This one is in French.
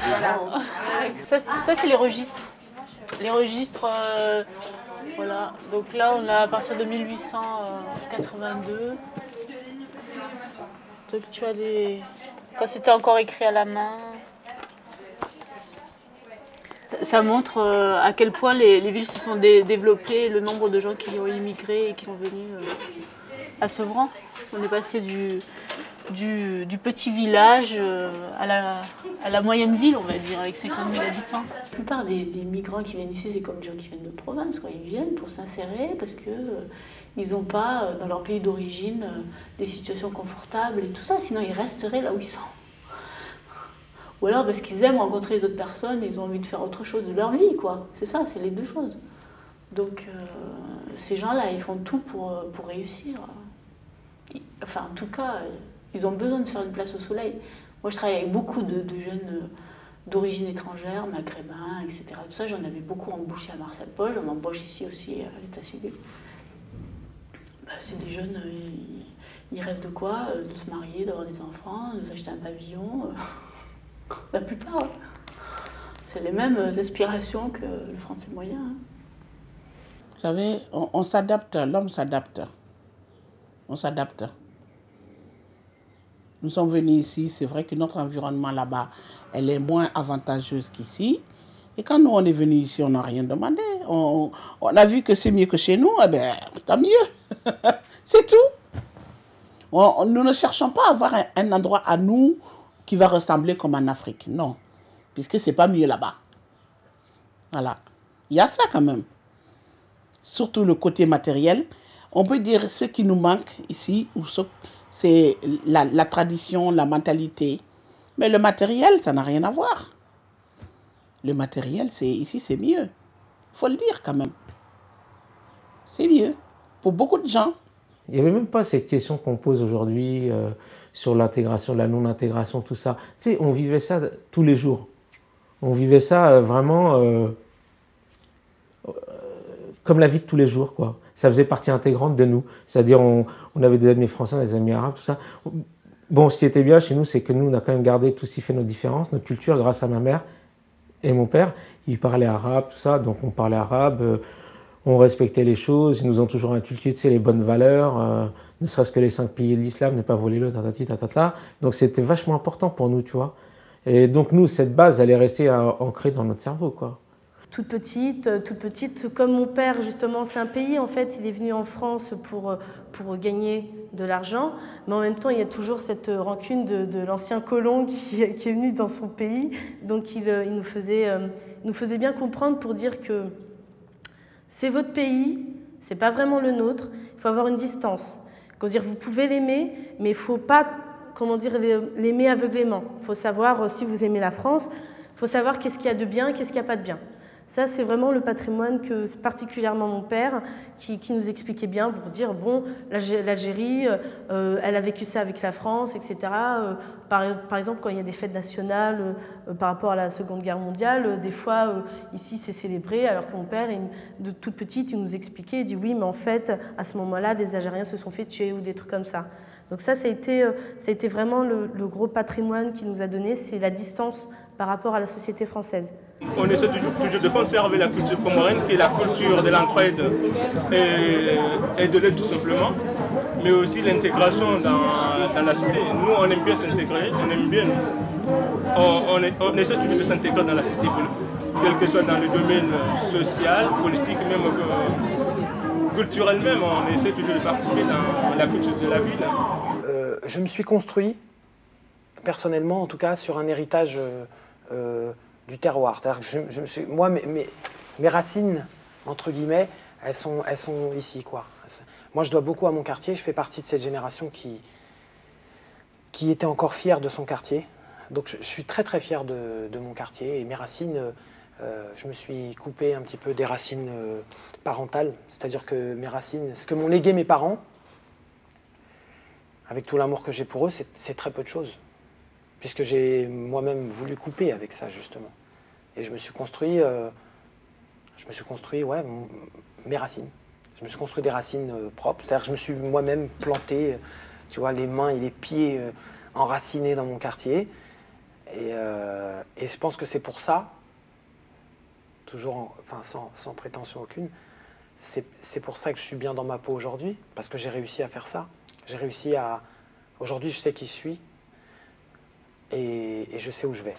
Voilà. Ça c'est les registres. Les registres, voilà. Donc là, on a à partir de 1882. Donc tu as des... Quand c'était encore écrit à la main. Ça montre à quel point les villes se sont développées, le nombre de gens qui ont immigré et qui sont venus à Sevran. On est passé du petit village à la moyenne ville, on va dire, avec 50 000 habitants. La plupart des migrants qui viennent ici, c'est comme des gens qui viennent de province, quoi. Ils viennent pour s'insérer parce qu'ils n'ont pas, dans leur pays d'origine, des situations confortables et tout ça, sinon ils resteraient là où ils sont. Ou alors parce qu'ils aiment rencontrer les autres personnes et ils ont envie de faire autre chose de leur vie, quoi. C'est ça, c'est les deux choses. Donc ces gens-là, ils font tout pour réussir. Enfin, en tout cas, ils ont besoin de se faire une place au soleil. Moi, je travaille avec beaucoup de jeunes d'origine étrangère, maghrébins, etc. Tout ça, j'en avais beaucoup embauché à Marcel Paul, j'en embauche ici aussi à l'état civil. Bah, c'est des jeunes, ils rêvent de quoi? De se marier, d'avoir des enfants, de s'acheter un pavillon. La plupart, c'est les mêmes aspirations que le français moyen. Hein. Vous savez, on s'adapte, l'homme s'adapte. On s'adapte. Nous sommes venus ici, c'est vrai que notre environnement là-bas, elle est moins avantageuse qu'ici. Et quand nous, on est venus ici, on n'a rien demandé. On a vu que c'est mieux que chez nous, eh bien, tant mieux. C'est tout. Nous ne cherchons pas à avoir un endroit à nous qui va ressembler comme en Afrique. Non, puisque ce n'est pas mieux là-bas. Voilà. Il y a ça quand même. Surtout le côté matériel. On peut dire ce qui nous manque ici, c'est la tradition, la mentalité. Mais le matériel, ça n'a rien à voir. Le matériel, ici, c'est mieux. Il faut le dire quand même. C'est mieux. Pour beaucoup de gens. Il n'y avait même pas cette question qu'on pose aujourd'hui sur l'intégration, la non-intégration, tout ça. Tu sais, on vivait ça tous les jours. On vivait ça vraiment comme la vie de tous les jours, quoi. Ça faisait partie intégrante de nous. C'est-à-dire, on avait des amis français, des amis arabes, tout ça. Bon, ce qui était bien chez nous, c'est que nous, on a quand même gardé tout ce qui fait nos différences, notre culture, grâce à ma mère et mon père. Ils parlaient arabe, tout ça, donc on parlait arabe. On respectait les choses, ils nous ont toujours inculqué, tu sais, les bonnes valeurs, ne serait-ce que les 5 piliers de l'islam, ne pas voler l'eau, tatati, tatata. Donc c'était vachement important pour nous, tu vois. Et donc nous, cette base, elle est restée ancrée dans notre cerveau, quoi. Toute petite, comme mon père, justement, c'est un pays, en fait, il est venu en France pour gagner de l'argent, mais en même temps, il y a toujours cette rancune de l'ancien colon qui est venu dans son pays. Donc il nous faisait bien comprendre pour dire que c'est votre pays, c'est pas vraiment le nôtre, il faut avoir une distance. Dire, vous pouvez l'aimer, mais il ne faut pas, comment dire, l'aimer aveuglément. Il faut savoir, si vous aimez la France, il faut savoir qu'est-ce qu'il y a de bien, qu'est-ce qu'il n'y a pas de bien. Ça, c'est vraiment le patrimoine que, particulièrement mon père, qui nous expliquait bien pour dire, bon, l'Algérie, elle a vécu ça avec la France, etc. Par exemple, quand il y a des fêtes nationales par rapport à la Seconde Guerre mondiale, des fois, ici, c'est célébré, alors que mon père, de toute petite, il nous expliquait, il dit, oui, mais en fait, à ce moment-là, des Algériens se sont fait tuer ou des trucs comme ça. Donc ça a été vraiment le gros patrimoine qu'il nous a donné, c'est la distance par rapport à la société française. On essaie toujours de conserver la culture comorienne, qui est la culture de l'entraide et de l'aide tout simplement, mais aussi l'intégration dans la cité. Nous, on aime bien s'intégrer, on aime bien, on essaie toujours de s'intégrer dans la cité, quel que soit dans le domaine social, politique, même culturel même, on essaie toujours de participer dans la culture de la ville. Je me suis construit, personnellement en tout cas, sur un héritage du terroir. Moi, mes racines, entre guillemets, elles sont ici, quoi. Moi, je dois beaucoup à mon quartier. Je fais partie de cette génération qui était encore fière de son quartier. Donc, je suis très, très fier de mon quartier. Et mes racines, je me suis coupé un petit peu des racines parentales. C'est-à-dire que mes racines, ce que m'ont légué mes parents, avec tout l'amour que j'ai pour eux, c'est très peu de choses. Puisque j'ai moi-même voulu couper avec ça, justement. Et je me suis construit, ouais, mes racines. Je me suis construit des racines propres. C'est-à-dire que je me suis moi-même planté, tu vois, les mains et les pieds enracinés dans mon quartier. Et je pense que c'est pour ça, toujours, enfin sans prétention aucune, c'est pour ça que je suis bien dans ma peau aujourd'hui, parce que j'ai réussi à faire ça. J'ai réussi à... Aujourd'hui, je sais qui je suis et je sais où je vais.